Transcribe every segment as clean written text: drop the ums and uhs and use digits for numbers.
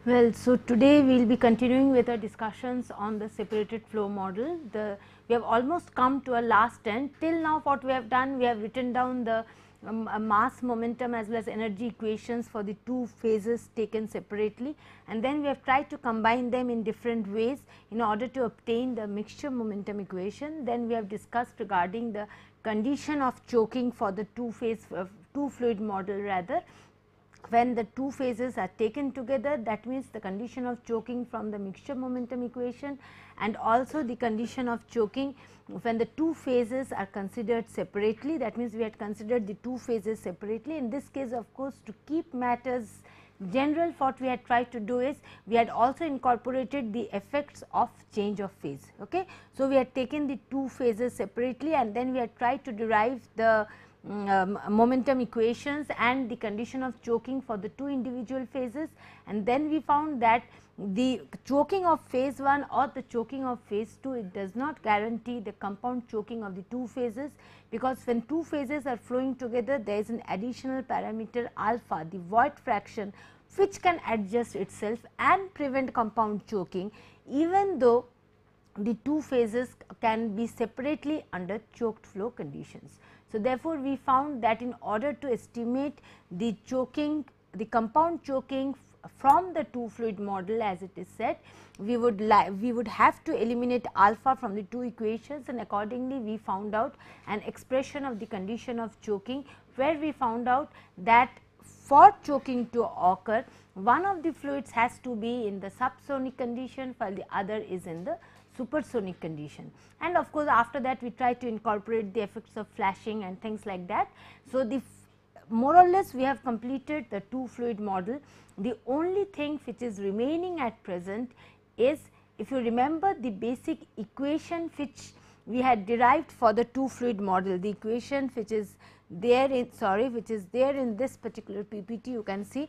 Well, so today we will be continuing with our discussions on the separated flow model. We have almost come to a last end. Till now what we have done, we have written down the mass, momentum as well as energy equations for the two phases taken separately, and then we have tried to combine them in different ways in order to obtain the mixture momentum equation. Then we have discussed regarding the condition of choking for the two fluid model rather. When the two phases are taken together, that means the condition of choking from the mixture momentum equation, and also the condition of choking when the two phases are considered separately. That means we had considered the two phases separately. In this case, of course, to keep matters general, what we had tried to do is we had also incorporated the effects of change of phase. Okay. So, we had taken the two phases separately, and then we had tried to derive the momentum equations and the condition of choking for the two individual phases, and then we found that the choking of phase 1 or the choking of phase 2, it does not guarantee the compound choking of the two phases, because when two phases are flowing together, there is an additional parameter alpha, the void fraction, which can adjust itself and prevent compound choking, even though the two phases can be separately under choked flow conditions. So, therefore, we found that in order to estimate the choking, the compound choking from the two fluid model, as it is said, we would have to eliminate alpha from the two equations, and accordingly we found out an expression of the condition of choking, where we found out that for choking to occur, one of the fluids has to be in the subsonic condition while the other is in the supersonic condition. And of course, after that we try to incorporate the effects of flashing and things like that. So, more or less we have completed the two fluid model. The only thing which is remaining at present is, if you remember the basic equation which we had derived for the two fluid model, the equation which is there in this particular PPT, you can see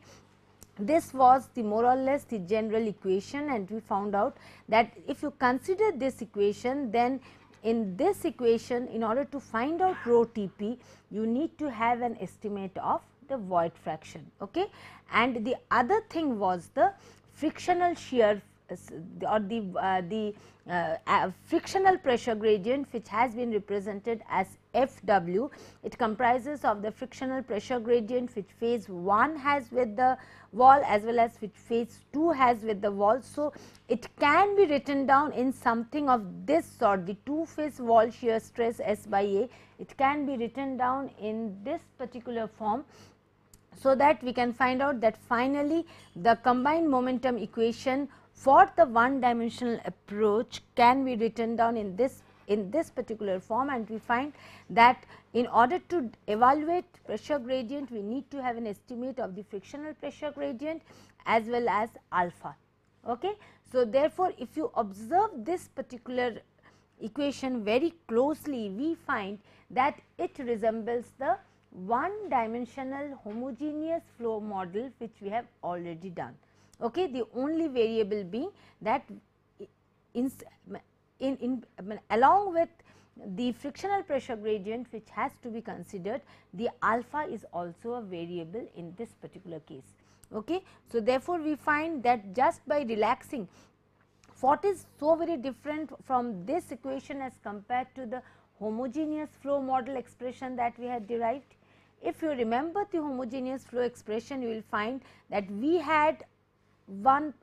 this was the more or less the general equation, and we found out that if you consider this equation, then in this equation, in order to find out rho Tp, you need to have an estimate of the void fraction. Okay? And the other thing was the frictional shear or the frictional pressure gradient, which has been represented as Fw. It comprises of the frictional pressure gradient which phase 1 has with the wall as well as which phase 2 has with the wall. So, it can be written down in something of this sort, the two phase wall shear stress S by A, it can be written down in this particular form, so that we can find out that finally the combined momentum equation for the one dimensional approach can be written down in this particular form, and we find that in order to evaluate pressure gradient, we need to have an estimate of the frictional pressure gradient as well as alpha. Okay. So, therefore, if you observe this particular equation very closely, we find that it resembles the one dimensional homogeneous flow model which we have already done. Okay. The only variable being that along with the frictional pressure gradient which has to be considered, the alpha is also a variable in this particular case. Okay. So, therefore, we find that just by relaxing, what is so very different from this equation as compared to the homogeneous flow model expression that we had derived. If you remember the homogeneous flow expression, you will find that we had one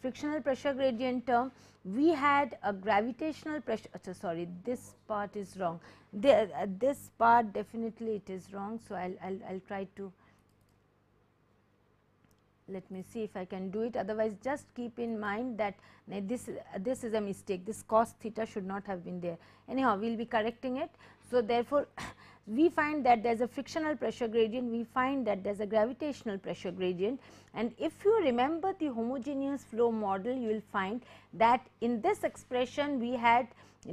frictional pressure gradient term, we had a gravitational pressure, sorry, this part is wrong, this part definitely it is wrong. So, I'll try to, let me see if I can do it, otherwise just keep in mind that this is a mistake, this cos theta should not have been there, anyhow we will be correcting it. So, therefore, we find that there is a frictional pressure gradient, we find that there is a gravitational pressure gradient, and if you remember the homogeneous flow model, you will find that in this expression we had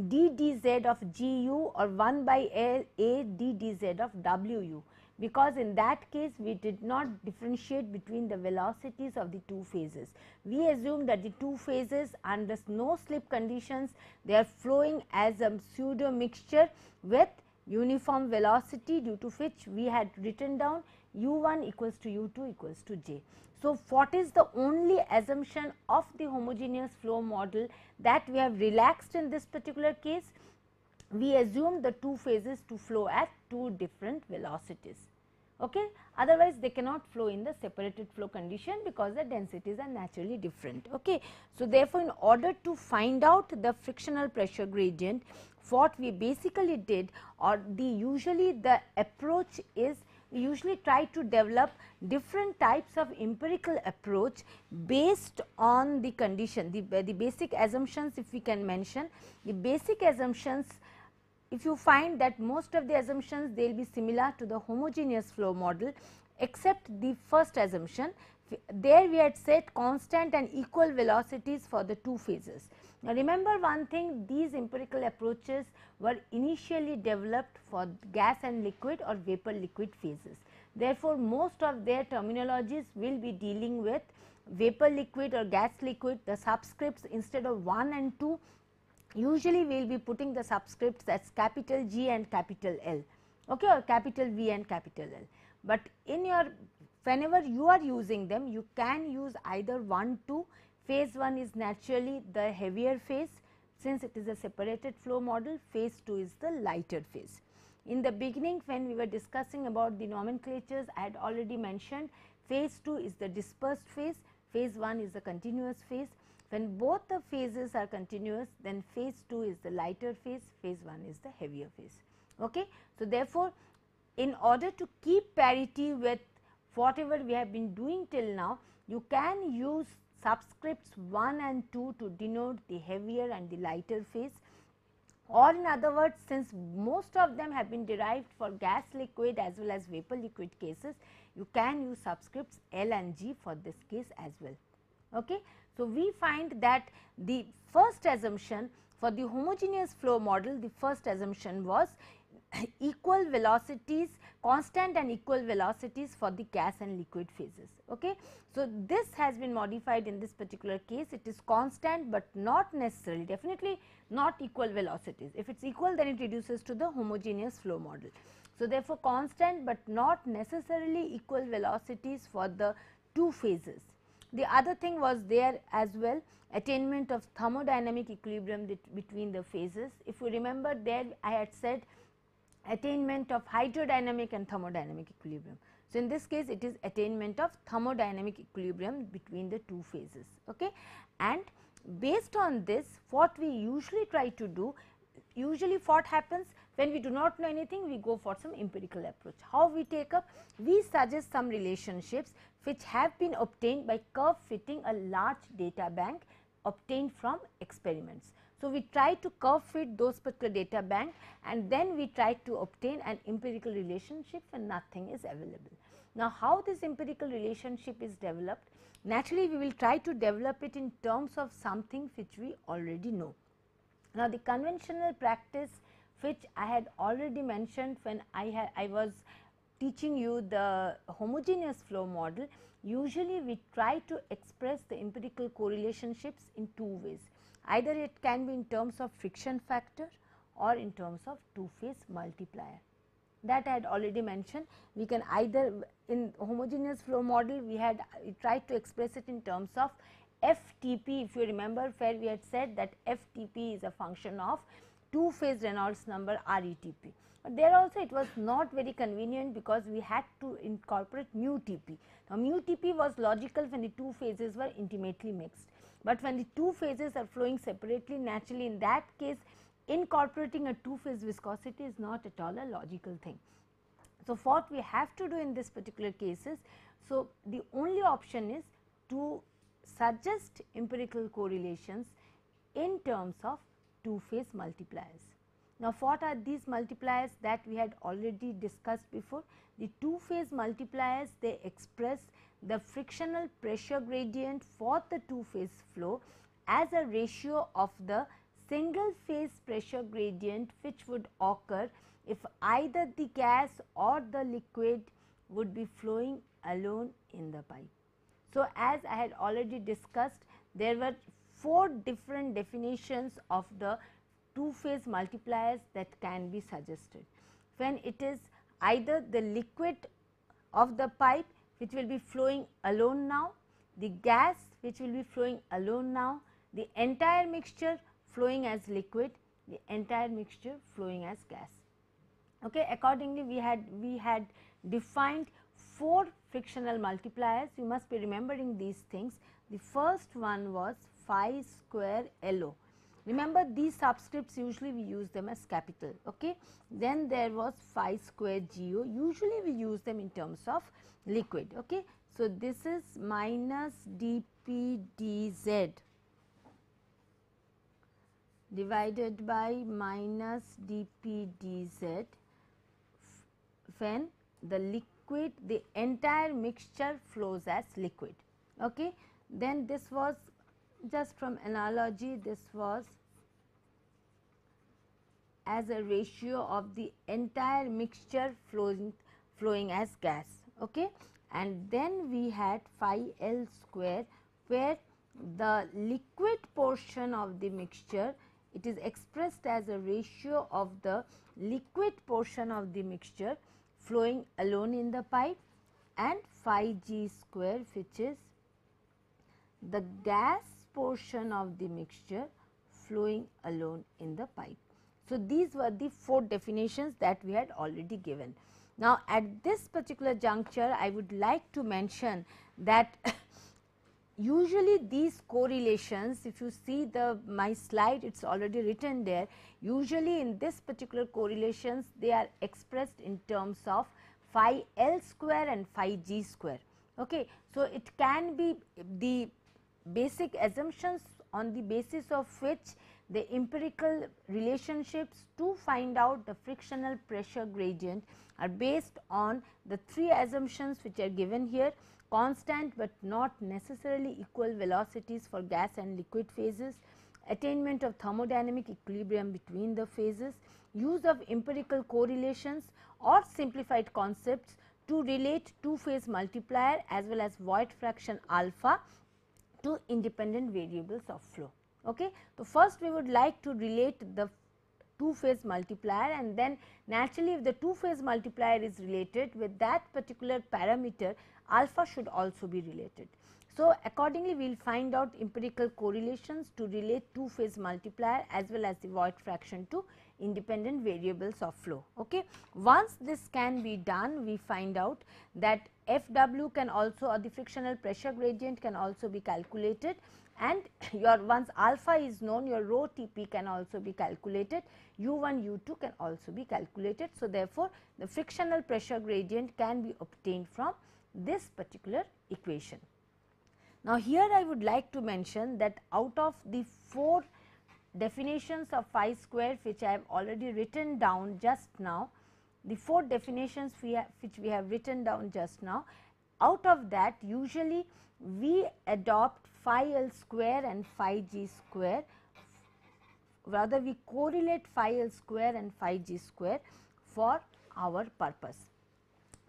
d dz of gu or 1 by a d dz of wu, because in that case we did not differentiate between the velocities of the two phases. We assume that the two phases under no slip conditions, they are flowing as a pseudo mixture with uniform velocity, due to which we had written down u1 equals to u2 equals to j. So, what is the only assumption of the homogeneous flow model that we have relaxed in this particular case? We assume the two phases to flow at two different velocities. Okay? Otherwise, they cannot flow in the separated flow condition because the densities are naturally different. Okay? So, therefore, in order to find out the frictional pressure gradient, what we basically did, or usually the approach is, we usually try to develop different types of empirical approach based on the condition, the basic assumptions. If we can mention the basic assumptions, if you find that most of the assumptions they will be similar to the homogeneous flow model, except the first assumption. There we had set constant and equal velocities for the two phases. Now, remember one thing, these empirical approaches were initially developed for gas and liquid or vapor liquid phases. Therefore, most of their terminologies will be dealing with vapor liquid or gas liquid. The subscripts, instead of 1 and 2, usually we will be putting the subscripts as capital G and capital L, okay, or capital V and capital L. But in your, whenever you are using them, you can use either 1, 2. Phase 1 is naturally the heavier phase, since it is a separated flow model. Phase 2 is the lighter phase. In the beginning, when we were discussing about the nomenclatures, I had already mentioned phase 2 is the dispersed phase, phase 1 is the continuous phase. When both the phases are continuous, then phase 2 is the lighter phase, phase 1 is the heavier phase. Okay? So, therefore, in order to keep parity with whatever we have been doing till now, you can use subscripts 1 and 2 to denote the heavier and the lighter phase, or in other words, since most of them have been derived for gas liquid as well as vapor liquid cases, you can use subscripts L and G for this case as well. Okay? So, we find that the first assumption for the homogeneous flow model, the first assumption was equal velocities, constant and equal velocities for the gas and liquid phases. Okay? So, this has been modified in this particular case. It is constant, but not necessarily, definitely not equal velocities. If it is equal, then it reduces to the homogeneous flow model. So, therefore, constant, but not necessarily equal velocities for the two phases. The other thing was there as well, attainment of thermodynamic equilibrium between the phases. If you remember, there I had said attainment of hydrodynamic and thermodynamic equilibrium. So, in this case it is attainment of thermodynamic equilibrium between the two phases. Okay? And based on this, what we usually try to do, usually what happens when we do not know anything, we go for some empirical approach. How we take up? We suggest some relationships which have been obtained by curve fitting a large data bank obtained from experiments. So, we try to curve fit those particular data bank, and then we try to obtain an empirical relationship when nothing is available. Now, how this empirical relationship is developed? Naturally, we will try to develop it in terms of something which we already know. Now, the conventional practice which I had already mentioned when I was teaching you the homogeneous flow model, usually we try to express the empirical correlationships in two ways. Either it can be in terms of friction factor or in terms of two-phase multiplier. That I had already mentioned. We can either, in homogeneous flow model, we tried to express it in terms of FTP. If you remember, where we had said that FTP is a function of two-phase Reynolds number RETP. But there also it was not very convenient because we had to incorporate mu TP. Now, mu TP was logical when the two phases were intimately mixed, but when the two phases are flowing separately, naturally in that case incorporating a two-phase viscosity is not at all a logical thing. So, what we have to do in this particular cases, so the only option is to suggest empirical correlations in terms of two-phase multipliers. Now, what are these multipliers that we had already discussed before? The two-phase multipliers, they express the frictional pressure gradient for the two-phase flow as a ratio of the single phase pressure gradient which would occur if either the gas or the liquid would be flowing alone in the pipe. So, as I had already discussed, there were 4 different definitions of the two-phase multipliers that can be suggested. When it is either the liquid of the pipe which will be flowing alone now, the gas which will be flowing alone now, the entire mixture flowing as liquid, the entire mixture flowing as gas. Okay. Accordingly, we had defined 4 frictional multipliers. You must be remembering these things. The first one was phi square LO. Remember, these subscripts usually we use them as capital. Okay. Then there was phi square GO, usually we use them in terms of liquid. Okay. So, this is minus dP dz divided by minus dP dz when the liquid, the entire mixture flows as liquid. Okay. Then this was just from analogy, this was as a ratio of the entire mixture flowing as gas. Okay. And then we had phi L square, where the liquid portion of the mixture, it is expressed as a ratio of the liquid portion of the mixture flowing alone in the pipe, and phi G square, which is the gas portion of the mixture flowing alone in the pipe. So, these were the 4 definitions that we had already given. Now, at this particular juncture, I would like to mention that usually these correlations, if you see my slide, it is already written there. Usually in this particular correlations, they are expressed in terms of phi L square and phi G square. Okay. So, it can be the basic assumptions on the basis of which the empirical relationships to find out the frictional pressure gradient are based on the 3 assumptions which are given here: constant but not necessarily equal velocities for gas and liquid phases, attainment of thermodynamic equilibrium between the phases, use of empirical correlations or simplified concepts to relate 2-phase multiplier as well as void fraction alpha to independent variables of flow. Okay. So, first we would like to relate the 2-phase multiplier, and then naturally if the 2-phase multiplier is related with that particular parameter, alpha should also be related. So, accordingly we will find out empirical correlations to relate 2-phase multiplier as well as the void fraction to independent variables of flow. Okay. Once this can be done, we find out that Fw can also, or the frictional pressure gradient can also be calculated, and your once alpha is known, your rho Tp can also be calculated, U1 U2 can also be calculated. So, therefore, the frictional pressure gradient can be obtained from this particular equation. Now, here I would like to mention that out of the 4 definitions of phi square which I have already written down just now, the 4 definitions which we have written down just now, out of that usually we adopt phi L square and phi G square, rather we correlate phi L square and phi G square for our purpose.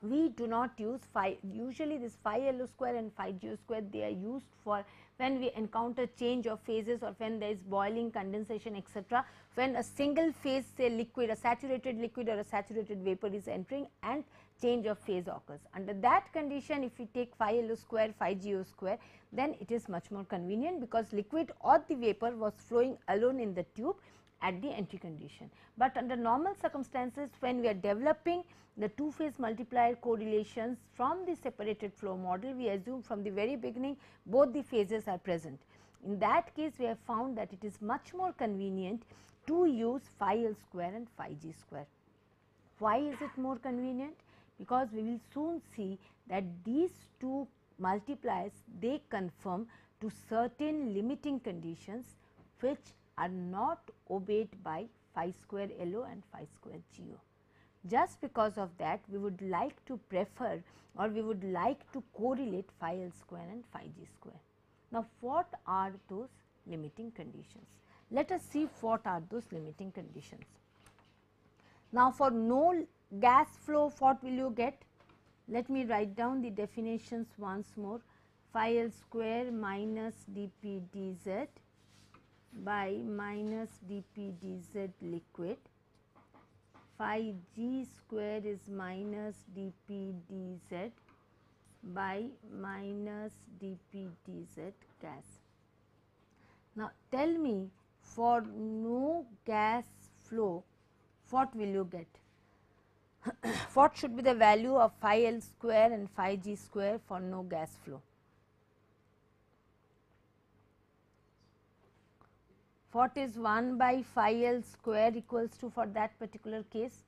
We do not use phi, usually this phi L square and phi G square, they are used for when we encounter change of phases or when there is boiling, condensation, etc. When a single phase, say liquid, a saturated liquid or a saturated vapor is entering and change of phase occurs. Under that condition, if we take phi L square, phi G square, then it is much more convenient, because liquid or the vapor was flowing alone in the tube at the entry condition. But under normal circumstances, when we are developing the 2-phase multiplier correlations from the separated flow model, we assume from the very beginning both the phases are present. In that case, we have found that it is much more convenient to use phi L square and phi G square. Why is it more convenient? Because we will soon see that these 2 multipliers, they conform to certain limiting conditions which are not obeyed by phi square LO and phi square GO. Just because of that, we would like to prefer, or we would like to correlate phi L square and phi G square. Now, what are those limiting conditions? Let us see what are those limiting conditions. Now, for no gas flow, what will you get? Let me write down the definitions once more. Phi L square minus dP dz by minus dP dz liquid phi g square is minus dp dz by minus dp dz gas. Now, tell me, for no gas flow, what will you get? What should be the value of phi L square and phi g square for no gas flow? What is 1 by phi L square equals to for that particular case?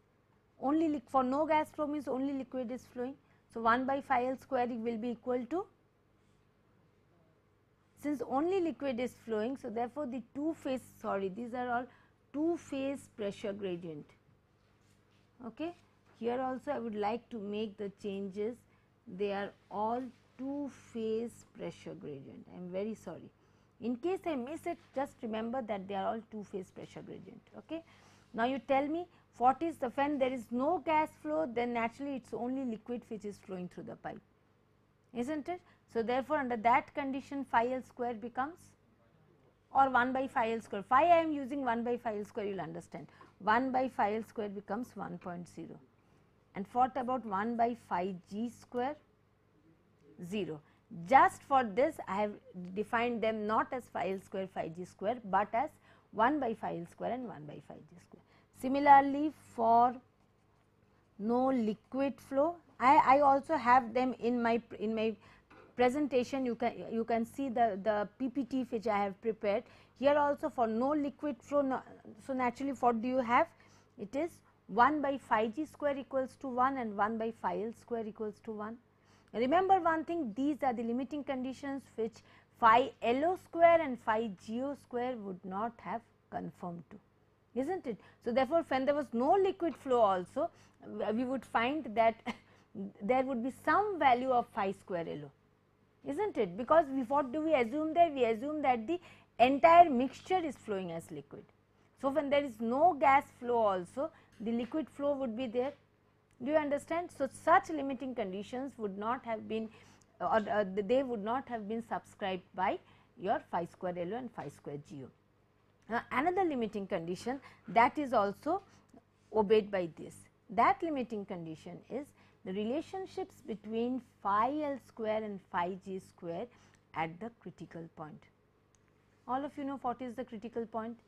Only for no gas flow means only liquid is flowing. So, 1 by phi L square will be equal to, since only liquid is flowing. So, therefore, the two phase, sorry, these are all two phase pressure gradient. Okay. Here also I would like to make the changes, they are all two phase pressure gradient. I am very sorry. In case I miss it, just remember that they are all two phase pressure gradient. Okay. Now, you tell me what is the, when there is no gas flow, then naturally it is only liquid which is flowing through the pipe, is not it? So, therefore, under that condition phi L square becomes, or 1 by phi L square, phi I am using 1 by phi L square, you will understand, 1 by phi L square becomes 1.0. And what about 1 by phi g square? 0. Just for this I have defined them not as phi L square phi g square, but as 1 by phi L square and 1 by phi g square. Similarly, for no liquid flow, I also have them in my presentation. You can see the PPT which I have prepared. Here also for no liquid flow, no, so naturally what do you have? It is 1 by phi g square equals to 1 and 1 by phi L square equals to 1. Remember one thing, these are the limiting conditions which phi LO square and phi GO square would not have conformed to, is not it? So, therefore, when there was no liquid flow also, we would find that there would be some value of phi square LO, is not it? Because what do we assume there? We assume that the entire mixture is flowing as liquid. So, when there is no gas flow also, the liquid flow would be there. Do you understand? So, such limiting conditions would not have been, or they would not have been subscribed by your phi square LO and phi square GO. Now, another limiting condition that is also obeyed by this, that limiting condition is the relationships between phi L square and phi g square at the critical point. All of you know what is the critical point?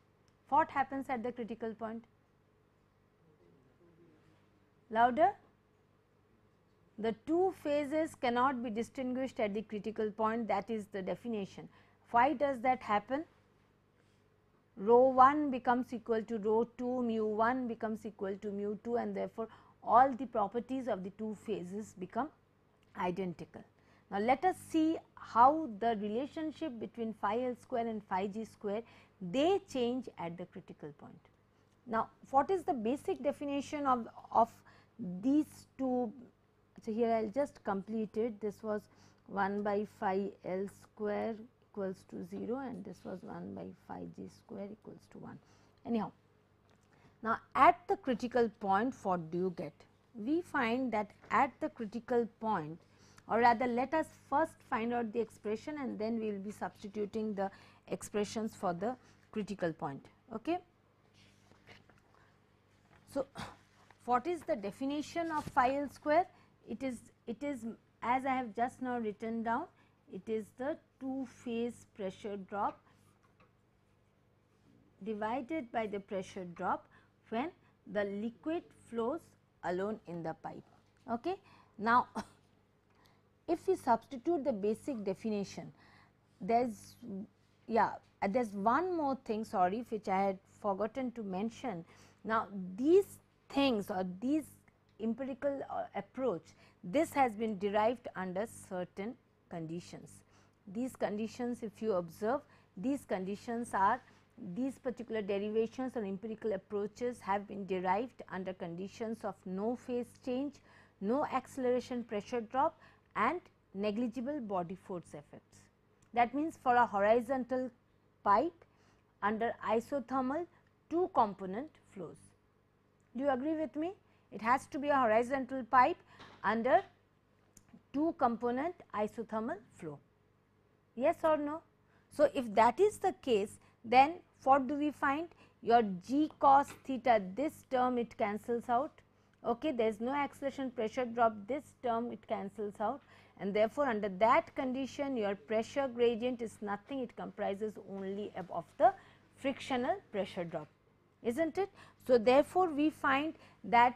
What happens at the critical point? Louder? The two phases cannot be distinguished at the critical point, that is the definition. Why does that happen? Rho 1 becomes equal to rho 2, mu 1 becomes equal to mu 2, and therefore, all the properties of the two phases become identical. Now, let us see how the relationship between phi L square and phi g square, they change at the critical point. Now, what is the basic definition of these two? So, here I will just complete it. This was 1 by phi L square equals to 0 and this was 1 by phi g square equals to 1. Anyhow, now at the critical point, what do you get? We find that at the critical point, or rather let us first find out the expression and then we will be substituting the expressions for the critical point. Okay. So, what is the definition of phi L square? It is as I have just now written down, it is the two phase pressure drop divided by the pressure drop when the liquid flows alone in the pipe. Okay. Now, if we substitute the basic definition, there is one more thing, sorry, which I had forgotten to mention. Now, these things or these empirical approach, this has been derived under certain conditions. These conditions, if you observe, these conditions are, these particular derivations or empirical approaches have been derived under conditions of no phase change, no acceleration pressure drop and negligible body force effects. That means, for a horizontal pipe under isothermal two component flows. Do you agree with me? It has to be a horizontal pipe under two component isothermal flow. Yes or no? So, if that is the case, then what do we find? your g cos theta, this term it cancels out, okay. There is no acceleration pressure drop, this term it cancels out, and therefore, under that condition your pressure gradient is nothing, it comprises only of the frictional pressure drop, is not it. So, therefore, we find that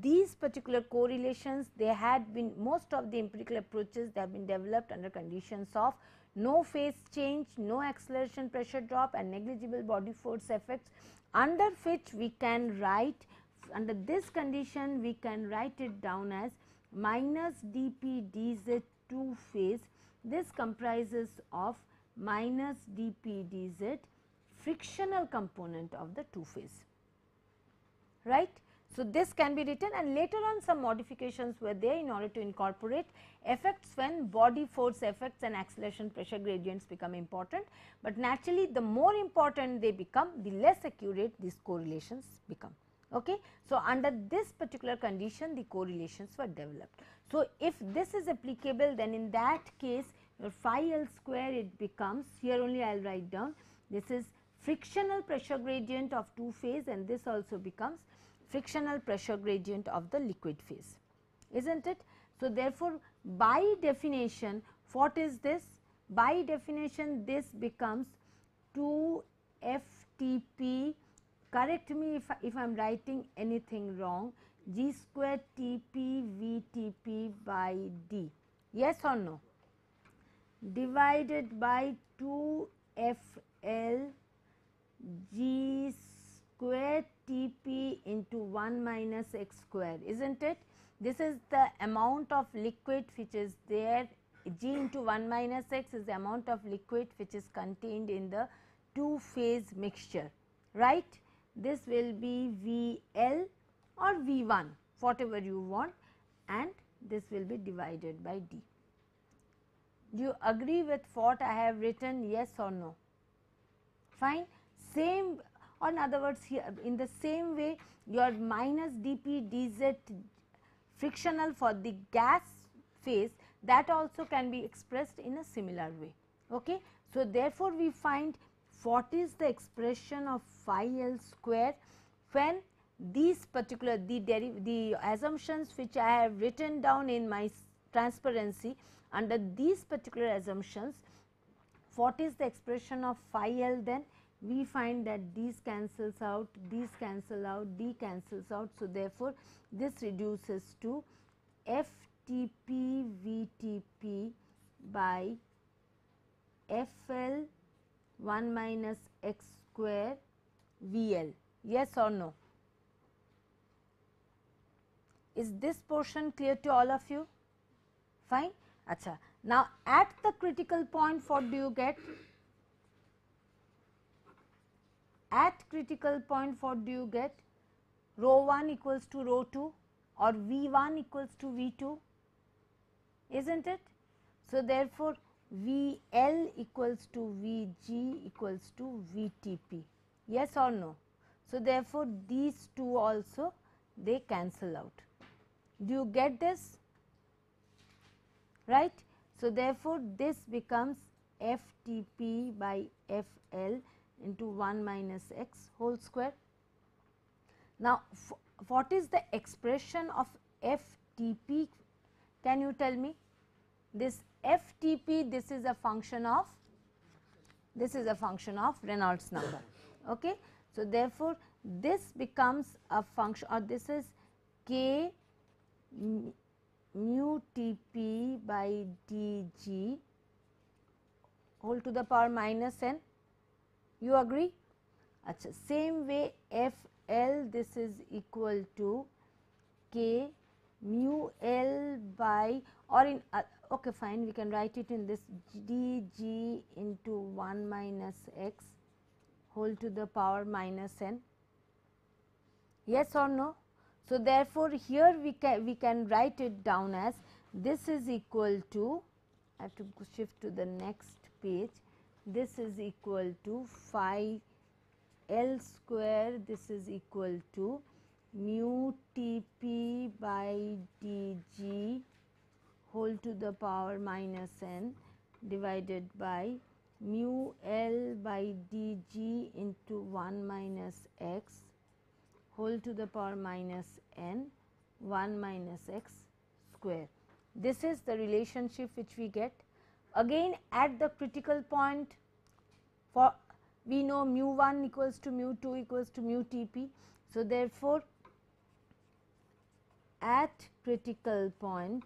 these particular correlations, they had been, most of the empirical approaches, they have been developed under conditions of no phase change, no acceleration pressure drop and negligible body force effects, under which we can write, under this condition we can write it down as minus dp dz two phase. This comprises of minus dp dz frictional component of the two phase, right. So, this can be written, and later on some modifications were there in order to incorporate effects when body force effects and acceleration pressure gradients become important, but naturally the more important they become, the less accurate these correlations become. Okay. So, under this particular condition the correlations were developed. So, if this is applicable, then in that case your phi L square, it becomes, here only I will write down, this is frictional pressure gradient of two phase, and this also becomes frictional pressure gradient of the liquid phase, is not it. So, therefore, by definition what is this? By definition this becomes 2 FTP, correct me if I am writing anything wrong, g square Tp Vtp by d, yes or no, divided by 2 FL g square Tp into 1 minus x square, is not it. This is the amount of liquid which is there, g into 1 minus x is the amount of liquid which is contained in the two phase mixture, right. This will be VL or V1, whatever you want, and this will be divided by d. Do you agree with what I have written, yes or no? Fine. Same, or in other words, here in the same way your minus dp dz frictional for the gas phase, that also can be expressed in a similar way. Okay. So, therefore, we find what is the expression of phi L square when these particular the assumptions which I have written down in my transparency, under these particular assumptions what is the expression of phi L, then we find that these cancels out, these cancel out, d cancels out. So, therefore, this reduces to FTP Vtp by FL 1 minus x square VL, yes or no. Is this portion clear to all of you? Fine. Achha. Now, at the critical point what do you get? At critical point what do you get? Rho 1 equals to rho 2 or V1 equals to V2, is not it. So, therefore, VL equals to Vg equals to Vtp, yes or no. So, therefore, these two also they cancel out. Do you get this? Right. So, therefore, this becomes FTP by FL into 1 minus x whole square. Now, what is the expression of FTP? Can you tell me? This FTP, this is a function of Reynolds number. Okay. So, therefore, this becomes a function, or this is k mu Tp by dg whole to the power minus n. You agree? Achha, same way FL, this is equal to k mu L by, or in okay fine, we can write it in this dg into 1 minus x whole to the power minus n, yes or no. So, therefore, here we can write it down as this is equal to, I have to shift to the next page, this is equal to phi L square, this is equal to mu Tp by dg whole to the power minus n divided by mu L by dg into 1 minus x whole to the power minus n 1 minus x square. This is the relationship which we get. Again at the critical point, for we know mu 1 equals to mu 2 equals to mu Tp. So, therefore, at critical point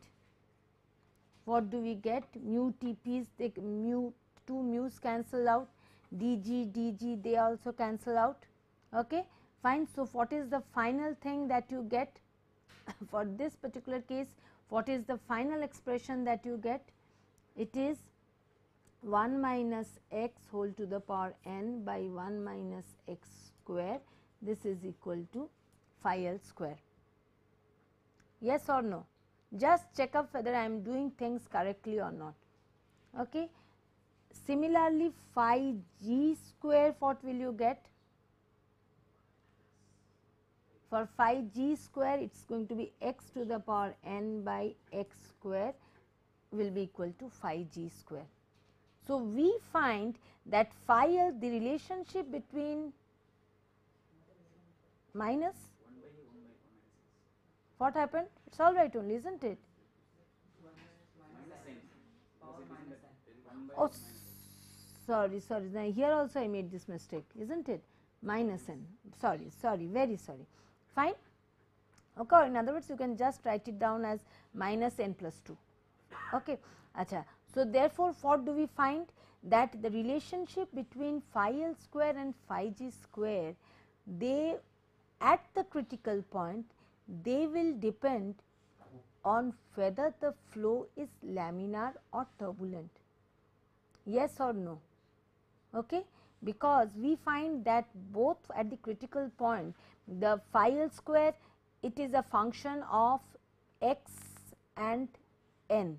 what do we get? Mu Tp's, they mu 2 mu's cancel out, dg they also cancel out. Okay, fine. So, what is the final thing that you get for this particular case? What is the final expression that you get? It is 1 minus x whole to the power n by 1 minus x square. This is equal to phi L square. Yes or no? Just check up whether I am doing things correctly or not. Okay. Similarly, phi g square, what will you get? For phi g square, it is going to be x to the power n by x square will be equal to phi g square. So, we find that phi L, the relationship between minus, what happened? It is all right only, is not it? Oh, sorry, now here also I made this mistake, is not it? Minus n, sorry, very sorry. Fine. Okay, in other words, you can just write it down as minus n plus 2. Okay. Acha. So, therefore, what do we find? That the relationship between phi L square and phi g square, they at the critical point, they will depend on whether the flow is laminar or turbulent. Yes or no? Okay? Because we find that both at the critical point, the phi L square, it is a function of x and n,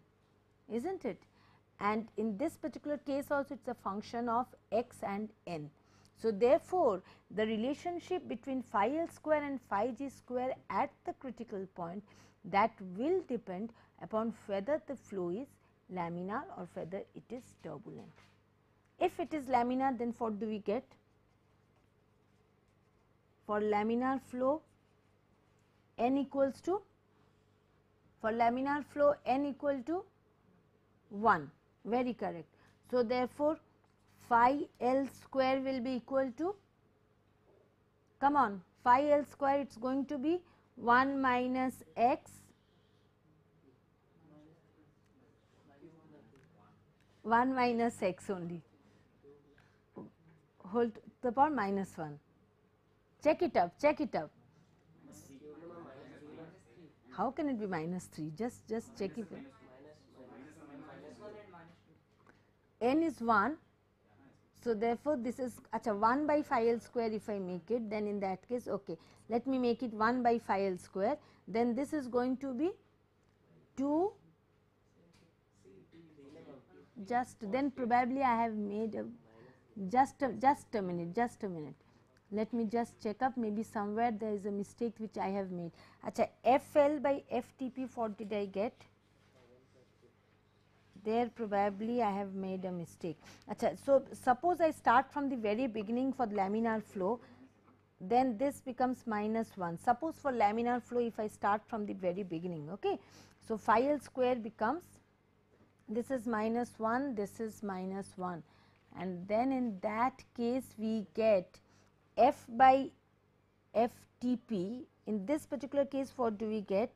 is not it? And in this particular case also it is a function of x and n. So, therefore, the relationship between phi L square and phi g square at the critical point, that will depend upon whether the flow is laminar or whether it is turbulent. If it is laminar, then what do we get? For laminar flow, n equals to, for laminar flow n equal to 1, very correct. So, therefore, phi L square will be equal to, come on, phi L square, it is going to be 1 minus x 1 minus x only whole to the power minus 1. Check it up, check it up. How can it be minus 3? Just check it. N is 1. So, therefore, this is 1 by phi L square. If I make it, then in that case, okay, let me make it 1 by phi L square, then this is going to be 2, just then probably I have made a, just a minute, let me just check up, maybe somewhere there is a mistake which I have made. FL by FTP, what did I get? There probably I have made a mistake. So, suppose I start from the very beginning for the laminar flow, then this becomes minus 1. Suppose for laminar flow, if I start from the very beginning, okay. So, phi L square becomes, this is minus 1, this is minus 1, and then in that case we get f by FTP. In this particular case, what do we get?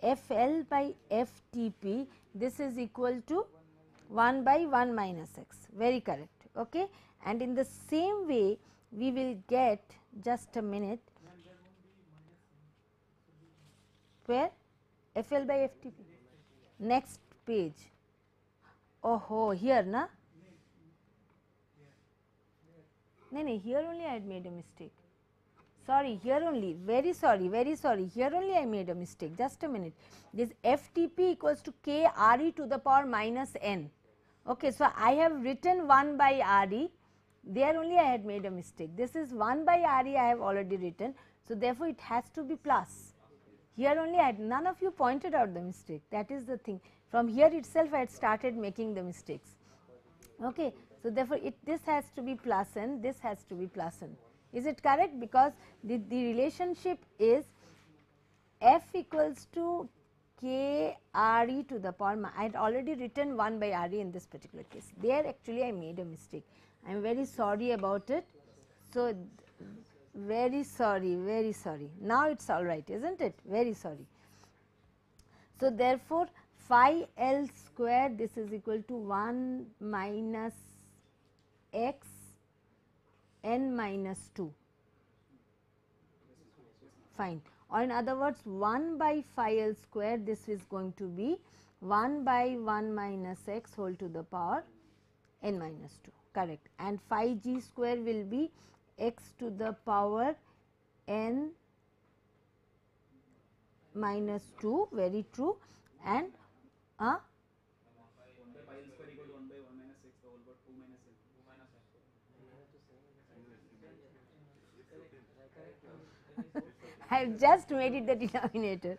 FL by FTP, this is equal to 1 by 1 minus x, very correct. Okay. And in the same way, we will get, just a minute, where FL by FTP, next page. Oh, here na? No, here only I had made a mistake. Sorry, here only, very sorry, here only I made a mistake, just a minute. This FTP equals to K RE to the power minus n. Okay, so I have written 1 by RE, there only I had made a mistake. This is 1 by RE I have already written, so therefore it has to be plus. Here only I had, none of you pointed out the mistake, that is the thing. From here itself I had started making the mistakes. Okay. So, therefore, this has to be plus n, this has to be plus n. Is it correct? Because the relationship is f equals to k r e to the power, I had already written 1 by r e in this particular case. There actually I made a mistake. I am very sorry about it. So, very sorry, very sorry. Now it is alright, is not it? Very sorry. So, therefore, phi L square, this is equal to 1 minus x n minus 2, fine. Or in other words, 1 by phi L square, this is going to be 1 by 1 minus x whole to the power n minus 2, correct. And phi g square will be x to the power n minus 2, very true, and I have just made it the denominator.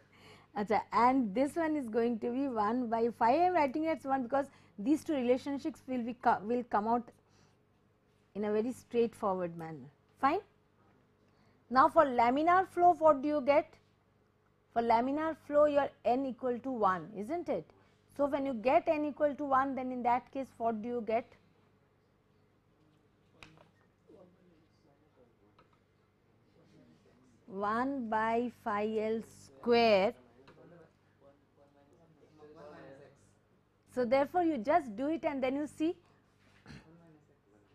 Achha, and this one is going to be 1 by phi. I am writing it as 1 because these two relationships will come out in a very straightforward manner, fine. Now, for laminar flow, what do you get? For laminar flow, your n equal to 1, is not it? So, when you get n equal to 1, then in that case what do you get? One by phi L square. So, therefore, you just do it and then you see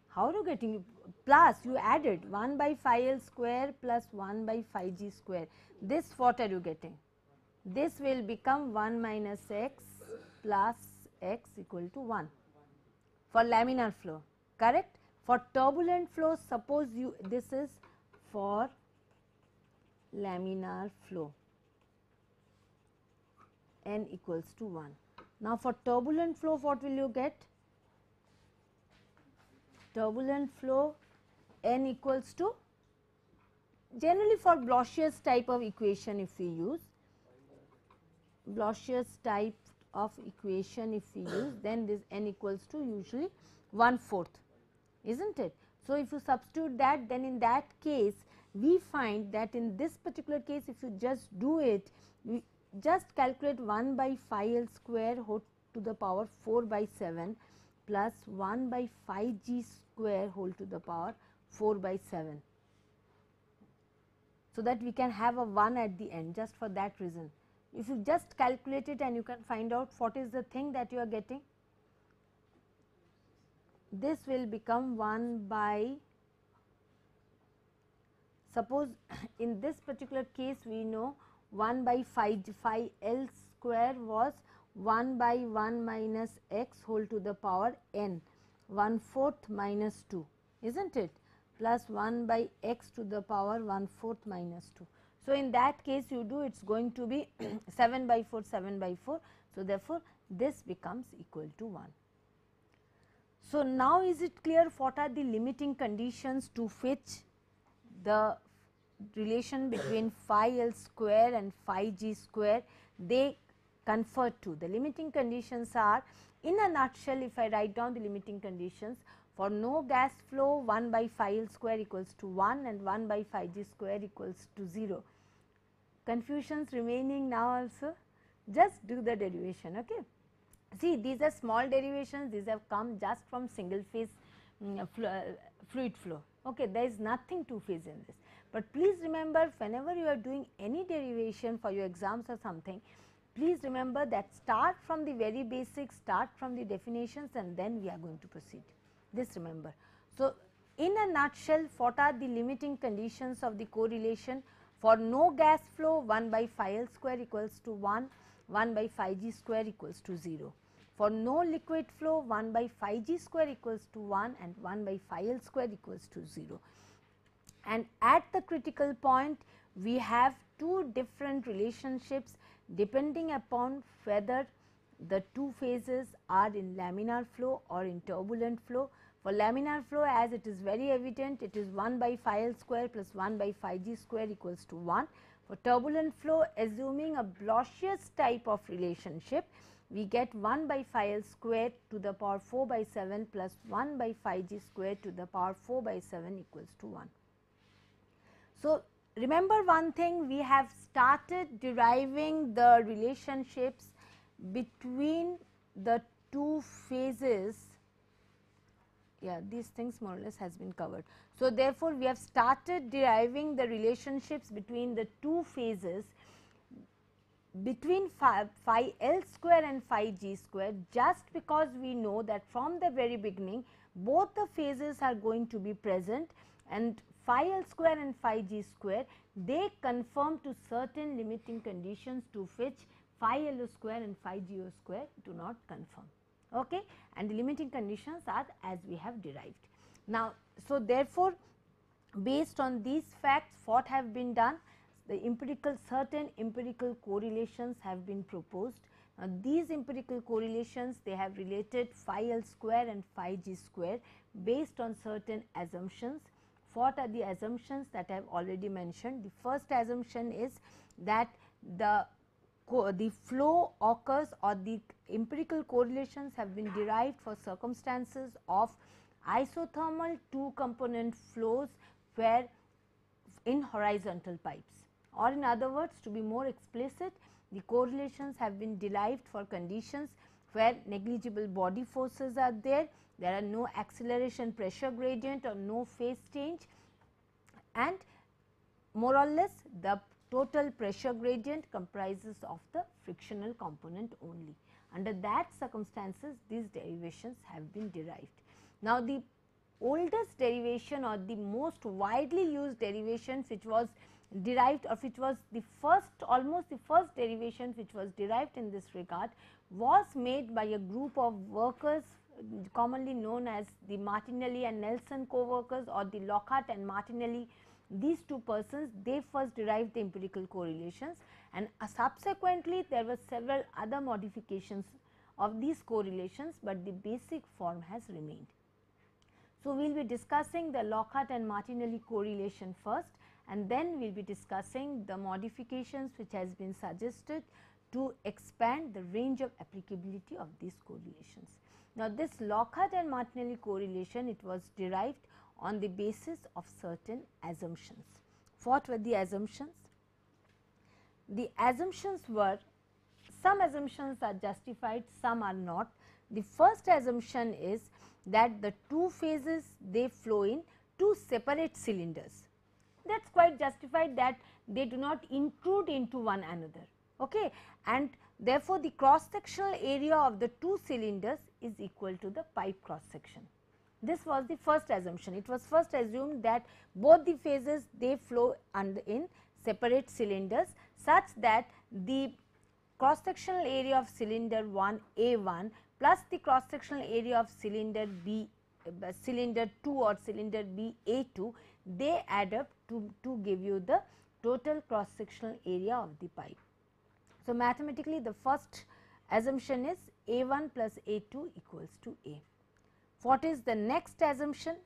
how are you getting plus, you added 1 by phi L square plus 1 by phi g square. This what are you getting? This will become 1 minus x plus x equal to 1 for laminar flow, correct. For turbulent flow, suppose you, this is for laminar flow, n equals to 1. Now, for turbulent flow, what will you get? Turbulent flow, n equals to, generally for Blochius type of equation, if we use Blochius type of equation, if we use, then this n equals to usually 1/4, is not it? So, if you substitute that, then in that case we find that in this particular case, if you just do it, we just calculate 1 by phi L square whole to the power 4 by 7 plus 1 by phi g square whole to the power 4 by 7. So, that we can have a 1 at the end, just for that reason. If you just calculate it and you can find out what is the thing that you are getting, this will become 1 by, suppose in this particular case we know 1 by phi L square was 1 by 1 minus x whole to the power n 1/4 minus 2, is not it, plus 1 by x to the power 1/4 minus 2. So, in that case you do, it is going to be 7 by 4, 7 by 4. So, therefore, this becomes equal to 1. So, now is it clear what are the limiting conditions to which the relation between phi L square and phi g square they confer to? The limiting conditions are, in a nutshell, if I write down the limiting conditions, for no gas flow 1 by phi L square equals to 1 and 1 by phi g square equals to 0. Confusions remaining now also? Just do the derivation, okay. See, these are small derivations, these have come just from single phase fluid flow, okay. There is nothing two phase in this, but please remember, whenever you are doing any derivation for your exams or something, please remember that start from the very basics, start from the definitions, and then we are going to proceed. This remember. So, in a nutshell, what are the limiting conditions of the correlation? For no gas flow 1 by phi L square equals to 1, 1 by phi g square equals to 0. For no liquid flow 1 by phi g square equals to 1 and 1 by phi L square equals to 0. And at the critical point, we have two different relationships depending upon whether the two phases are in laminar flow or in turbulent flow. For laminar flow, as it is very evident, it is 1 by phi L square plus 1 by phi g square equals to 1. For turbulent flow, assuming a Blochius type of relationship, we get 1 by phi L square to the power 4 by 7 plus 1 by phi g square to the power 4 by 7 equals to 1. So, remember one thing, we have started deriving the relationships between the two phases. Yeah, these things more or less has been covered. So, therefore, we have started deriving the relationships between the two phases between phi L square and phi g square, just because we know that from the very beginning both the phases are going to be present, and phi L square and phi g square, they conform to certain limiting conditions to which phi L square and phi g square do not conform. Okay? And the limiting conditions are as we have derived. Now, so therefore, based on these facts, what have been done? The certain empirical correlations have been proposed. Now, these empirical correlations, they have related phi L square and phi g square based on certain assumptions. What are the assumptions that I have already mentioned? The first assumption is that the flow occurs, or the empirical correlations have been derived for circumstances of isothermal two component flows where in horizontal pipes, or in other words, to be more explicit, the correlations have been derived for conditions where negligible body forces are there are no acceleration pressure gradient or no phase change, and more or less the total pressure gradient comprises of the frictional component only. Under that circumstances, these derivations have been derived. Now, the oldest derivation or the most widely used derivation which was derived, or which was the first, almost the first derivation which was derived in this regard, was made by a group of workers commonly known as the Martinelli and Nelson co-workers, or the Lockhart and Martinelli. These two persons, they first derived the empirical correlations, and subsequently there were several other modifications of these correlations, but the basic form has remained. So, we will be discussing the Lockhart and Martinelli correlation first, and then we will be discussing the modifications which has been suggested to expand the range of applicability of these correlations. Now, this Lockhart and Martinelli correlation, it was derived on the basis of certain assumptions. What were the assumptions? The assumptions were, some assumptions are justified, some are not. The first assumption is that the two phases, they flow in two separate cylinders. That is quite justified, that they do not intrude into one another. Okay? And therefore, the cross sectional area of the two cylinders is equal to the pipe cross section. This was the first assumption. It was first assumed that both the phases, they flow in separate cylinders, such that the cross sectional area of cylinder 1 A1 plus the cross sectional area of cylinder B, cylinder 2 or cylinder B A2, they add up to give you the total cross sectional area of the pipe. So, mathematically the first assumption is A1 plus A2 equals to A. What is the next assumption?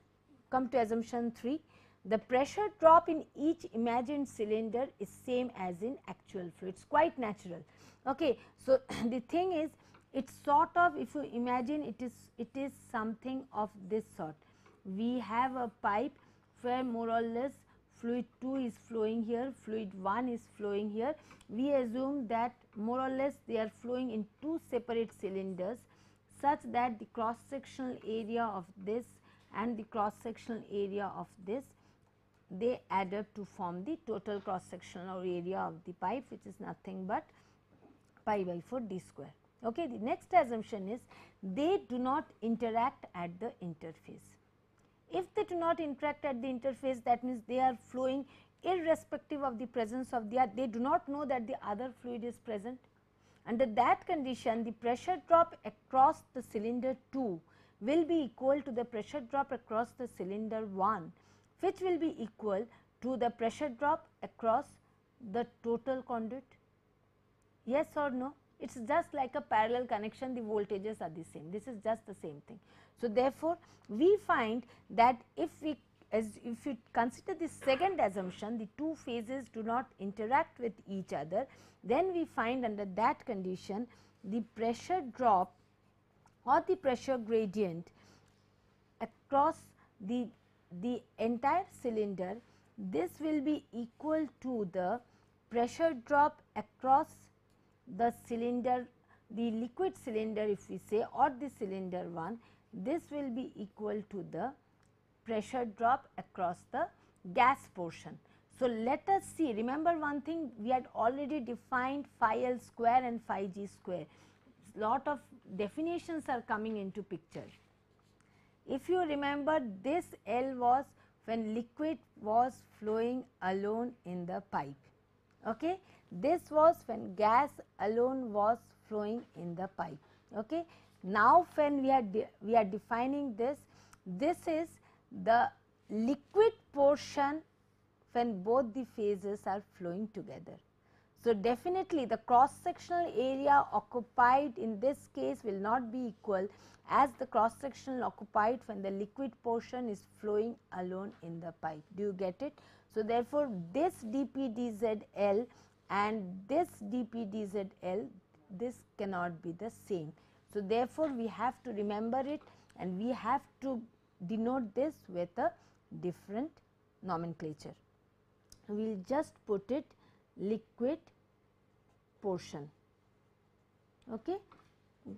Come to assumption 3. The pressure drop in each imagined cylinder is same as in actual flow. It is quite natural. Okay. So, the thing is, it is sort of, if you imagine, it is something of this sort. We have a pipe where more or less fluid 2 is flowing here, fluid 1 is flowing here. We assume that more or less they are flowing in two separate cylinders, such that the cross sectional area of this and the cross sectional area of this, they add up to form the total cross sectional area of the pipe, which is nothing but pi by 4 d square. Okay. The next assumption is they do not interact at the interface. If they do not interact at the interface, that means they are flowing irrespective of the presence of the other, they do not know that the other fluid is present. Under that condition, the pressure drop across the cylinder 2 will be equal to the pressure drop across the cylinder 1, which will be equal to the pressure drop across the total conduit. Yes or no? It is just like a parallel connection, the voltages are the same. This is just the same thing. So, therefore, we find that if you consider the second assumption, the two phases do not interact with each other, then we find under that condition the pressure drop or the pressure gradient across the entire cylinder, this will be equal to the pressure drop across the cylinder, the liquid cylinder if we say, or the cylinder 1, this will be equal to the pressure drop across the gas portion. So, let us see, remember one thing, we had already defined phi L square and phi g square, lot of definitions are coming into picture. If you remember, this L was when liquid was flowing alone in the pipe. Okay. This was when gas alone was flowing in the pipe. Okay. Now, when we are defining this, this is the liquid portion when both the phases are flowing together. So, definitely the cross sectional area occupied in this case will not be equal as the cross sectional occupied when the liquid portion is flowing alone in the pipe. Do you get it? So, therefore, this dP dZL and this dP dZL, this cannot be the same. So, therefore, we have to remember it and we have to denote this with a different nomenclature. We will just put it liquid portion, okay,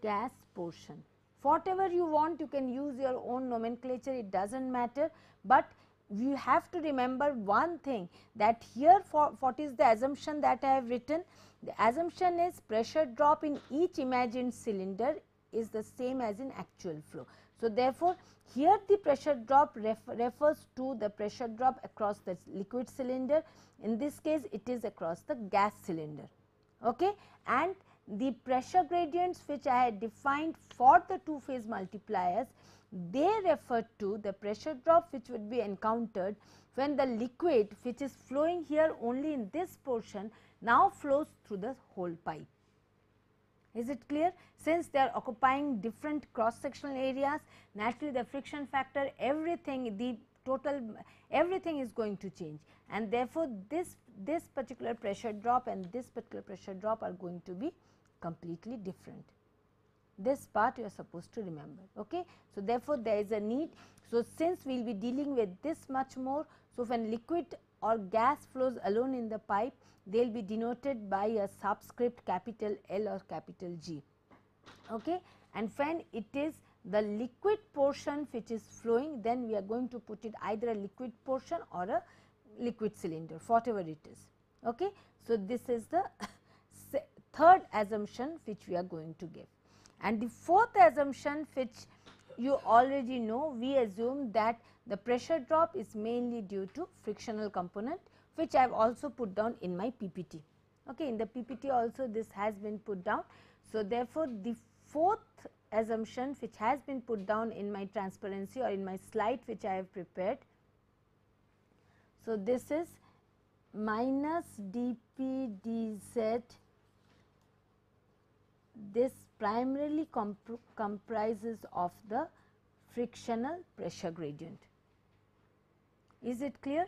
gas portion. Whatever you want, you can use your own nomenclature, it does not matter, but you have to remember one thing, that here for what is the assumption that I have written? The assumption is pressure drop in each imagined cylinder is the same as in actual flow. So, therefore, here the pressure drop refers to the pressure drop across the liquid cylinder, in this case it is across the gas cylinder. Okay. And the pressure gradients which I had defined for the two phase multipliers, they refer to the pressure drop which would be encountered when the liquid which is flowing here only in this portion now flows through the whole pipe. Is it clear? Since they are occupying different cross sectional areas, naturally the friction factor, everything, the total, everything is going to change, and therefore, this particular pressure drop and this particular pressure drop are going to be completely different. This part you are supposed to remember. Okay. So, therefore, there is a need. So, since we will be dealing with this much more, so when liquid or gas flows alone in the pipe, they will be denoted by a subscript capital L or capital G. Okay. And when it is the liquid portion which is flowing, then we are going to put it either a liquid portion or a liquid cylinder, whatever it is. Okay. So, this is the third assumption which we are going to give. And the fourth assumption which you already know, we assume that the pressure drop is mainly due to frictional component, which I have also put down in my PPT. Okay. In the PPT also this has been put down. So, therefore, the fourth assumption which has been put down in my transparency or in my slide which I have prepared. So, this is minus dP dZ, this primarily comprises of the frictional pressure gradient. Is it clear?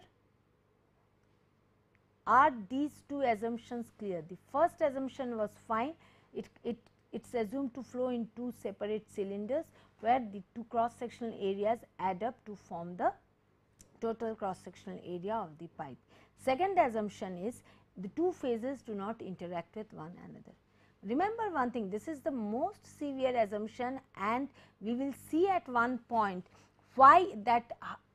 Are these two assumptions clear? The first assumption was fine, it's assumed to flow in two separate cylinders where the two cross sectional areas add up to form the total cross sectional area of the pipe. Second assumption is the two phases do not interact with one another. Remember one thing, this is the most severe assumption, and we will see at one point why that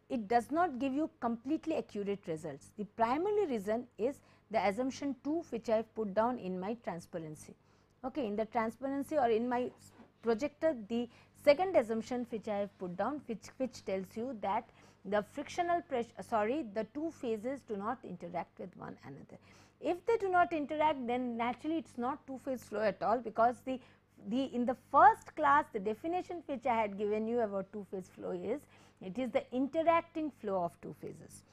it does not give you completely accurate results. The primary reason is the assumption 2 which I have put down in my transparency. Okay, in the transparency or in my projector, the second assumption which I have put down which tells you that the frictional pressure, the two phases do not interact with one another. If they do not interact, then naturally it is not two phase flow at all, because the in the first class the definition which I had given you about two phase flow is it is the interacting flow of two phases.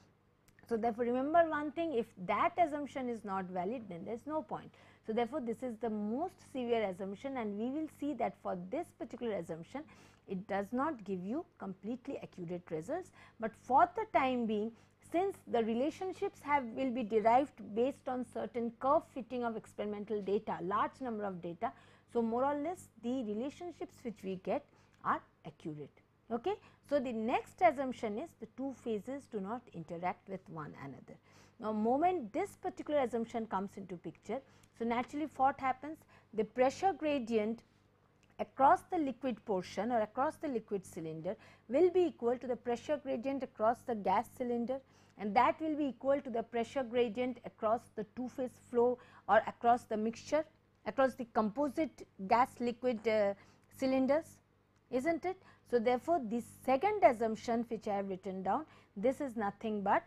So, therefore, remember one thing, if that assumption is not valid, then there is no point. So, therefore, this is the most severe assumption, and we will see that for this particular assumption it does not give you completely accurate results, but for the time being, since the relationships will be derived based on certain curve fitting of experimental data, large number of data. So, more or less the relationships which we get are accurate. Okay. So, the next assumption is the two phases do not interact with one another. Now, moment this particular assumption comes into picture, so naturally what happens, the pressure gradient across the liquid portion or across the liquid cylinder will be equal to the pressure gradient across the gas cylinder, and that will be equal to the pressure gradient across the two phase flow or across the mixture, across the composite gas liquid cylinders, is not it. So, therefore, the second assumption which I have written down, this is nothing but,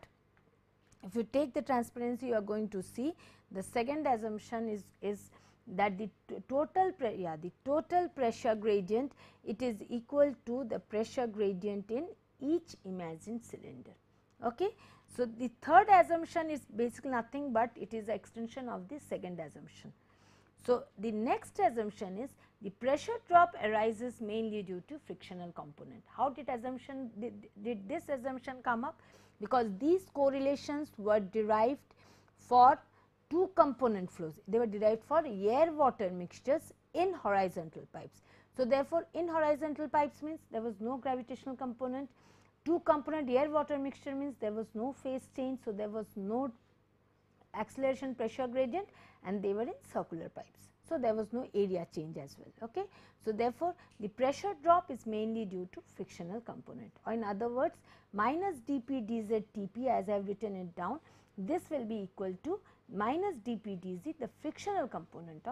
if you take the transparency, you are going to see the second assumption is that the total pressure gradient, it is equal to the pressure gradient in each imagined cylinder. Okay. So, the third assumption is basically nothing but it is an extension of the second assumption. So, the next assumption is the pressure drop arises mainly due to frictional component. How did this assumption come up? Because these correlations were derived for two component flows, they were derived for air water mixtures in horizontal pipes. So, therefore, in horizontal pipes means there was no gravitational component, two component air water mixture means there was no phase change. So, there was no acceleration pressure gradient and they were in circular pipes. So, there was no area change as well. Okay. So, therefore, the pressure drop is mainly due to frictional component, or in other words minus dP dz Tp, as I have written it down, this will be equal to minus dP dz, the frictional component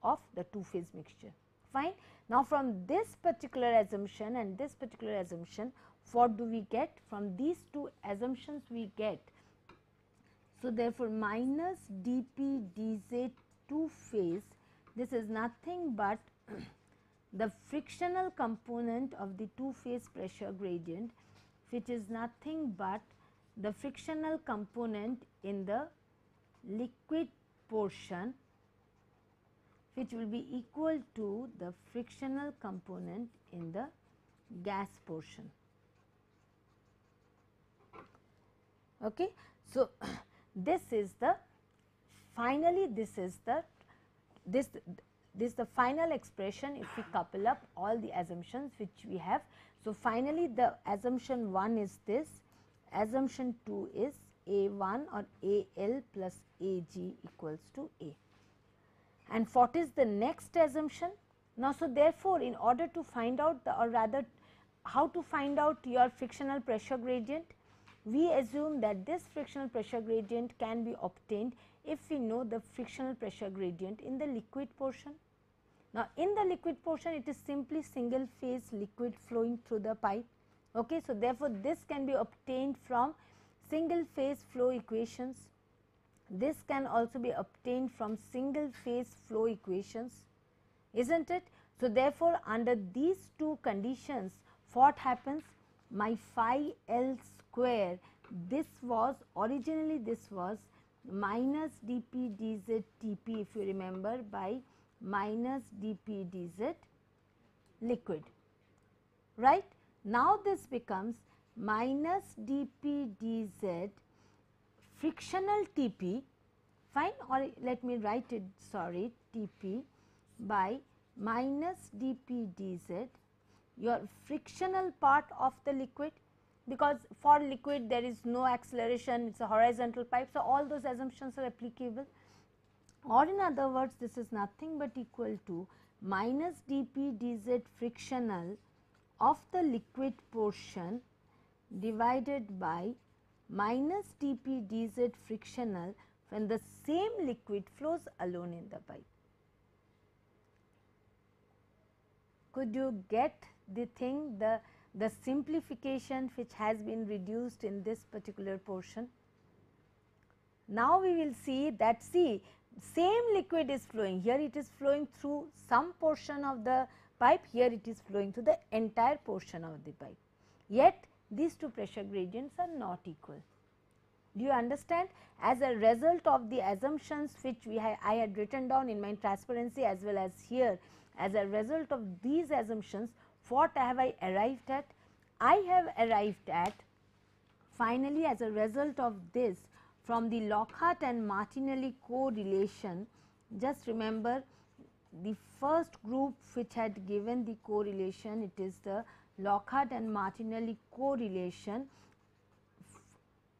of the two phase mixture. Fine. Now, from this particular assumption and this particular assumption, what do we get? From these two assumptions we get. So, therefore, minus dP dz two phase, this is nothing but the frictional component of the two phase pressure gradient, which is nothing but the frictional component in the liquid portion, which will be equal to the frictional component in the gas portion. Okay. So, this is the finally this is the final expression if we couple up all the assumptions which we have. So, finally, the assumption 1 is this, assumption 2 is A1 or AL plus AG equals to A. And what is the next assumption? Now, so therefore, in order to find out or rather how to find out your frictional pressure gradient, we assume that this frictional pressure gradient can be obtained if we know the frictional pressure gradient in the liquid portion. Now, in the liquid portion it is simply single phase liquid flowing through the pipe. Okay. So, therefore, this can be obtained from single phase flow equations. This can also be obtained from single phase flow equations, is not it? So, therefore, under these two conditions, what happens? My phi L square, this was originally this was minus dP dz Tp, if you remember, by minus dP dz liquid, right. Now, this becomes minus dP dz frictional Tp, fine, or let me write it, sorry, Tp by minus dP dz, your frictional part of the liquid, because for liquid there is no acceleration, it is a horizontal pipe. So, all those assumptions are applicable, or in other words this is nothing but equal to minus dP dz frictional of the liquid portion divided by minus dP dz frictional when the same liquid flows alone in the pipe. Could you get the thing, the simplification which has been reduced in this particular portion? Now, we will see that same liquid is flowing, here it is flowing through some portion of the pipe, here it is flowing through the entire portion of the pipe, yet these two pressure gradients are not equal. Do you understand? As a result of the assumptions which I had written down in my transparency as well as here, as a result of these assumptions, what have I arrived at? I have arrived at finally, as a result of this, from the Lockhart and Martinelli correlation, just remember the first group which had given the correlation, it is the Lockhart and Martinelli correlation,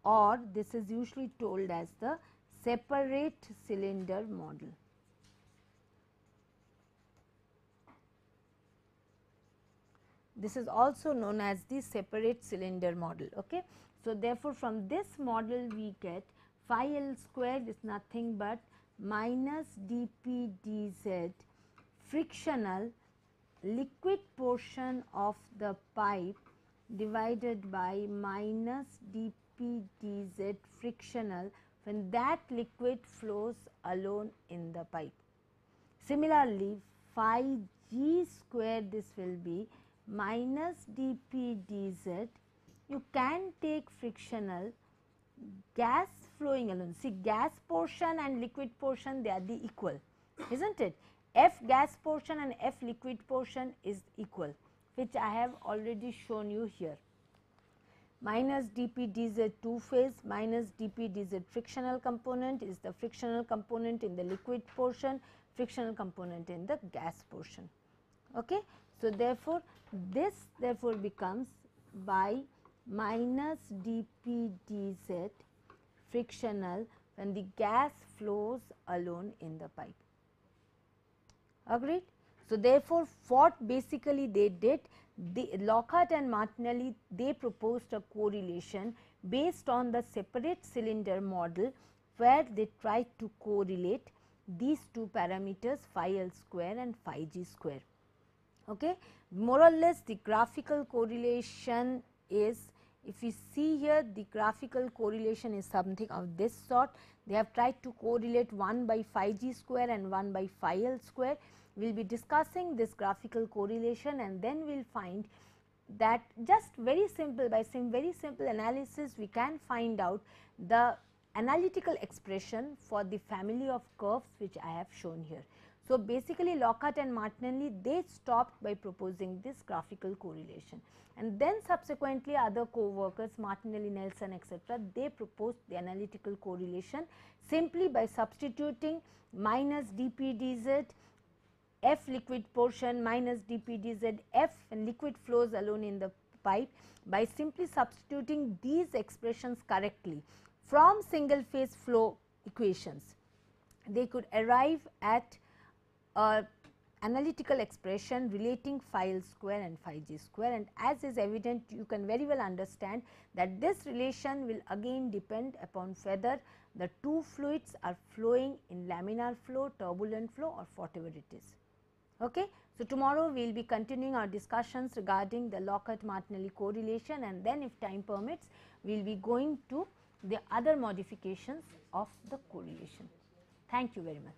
or this is usually told as the separate cylinder model. This is also known as the separate cylinder model. Okay. So, therefore, from this model we get phi L square is nothing but minus dP dz frictional liquid portion of the pipe divided by minus dP dz frictional when that liquid flows alone in the pipe. Similarly, phi g square, this will be minus dP dz. You can take frictional gas flowing alone. See, gas portion and liquid portion, they are the equal, isn't it? F gas portion and F liquid portion is equal, which I have already shown you here. Minus dP dz two phase minus dP dz frictional component is the frictional component in the liquid portion, frictional component in the gas portion. Okay. So, therefore, this therefore becomes by minus dP dz frictional when the gas flows alone in the pipe. Agreed? So, therefore, what basically they did, the Lockhart and Martinelli, they proposed a correlation based on the separate cylinder model, where they tried to correlate these two parameters phi L square and phi g square. Okay. More or less the graphical correlation is, if you see here, the graphical correlation is something of this sort. They have tried to correlate 1 by phi g square and 1 by phi L square. We will be discussing this graphical correlation, and then we will find that just very simple, by some very simple analysis, we can find out the analytical expression for the family of curves which I have shown here. So, basically Lockhart and Martinelli, they stopped by proposing this graphical correlation, and then subsequently other co-workers Martinelli, Nelson, etc., they proposed the analytical correlation simply by substituting minus dP dz F liquid portion minus dP dz F and liquid flows alone in the pipe, by simply substituting these expressions correctly from single phase flow equations. They could arrive at analytical expression relating phi L square and phi g square, and as is evident, you can very well understand that this relation will again depend upon whether the two fluids are flowing in laminar flow, turbulent flow, or whatever it is. Okay. So, tomorrow we will be continuing our discussions regarding the Lockhart-Martinelli correlation, and then if time permits, we will be going to the other modifications of the correlation. Thank you very much.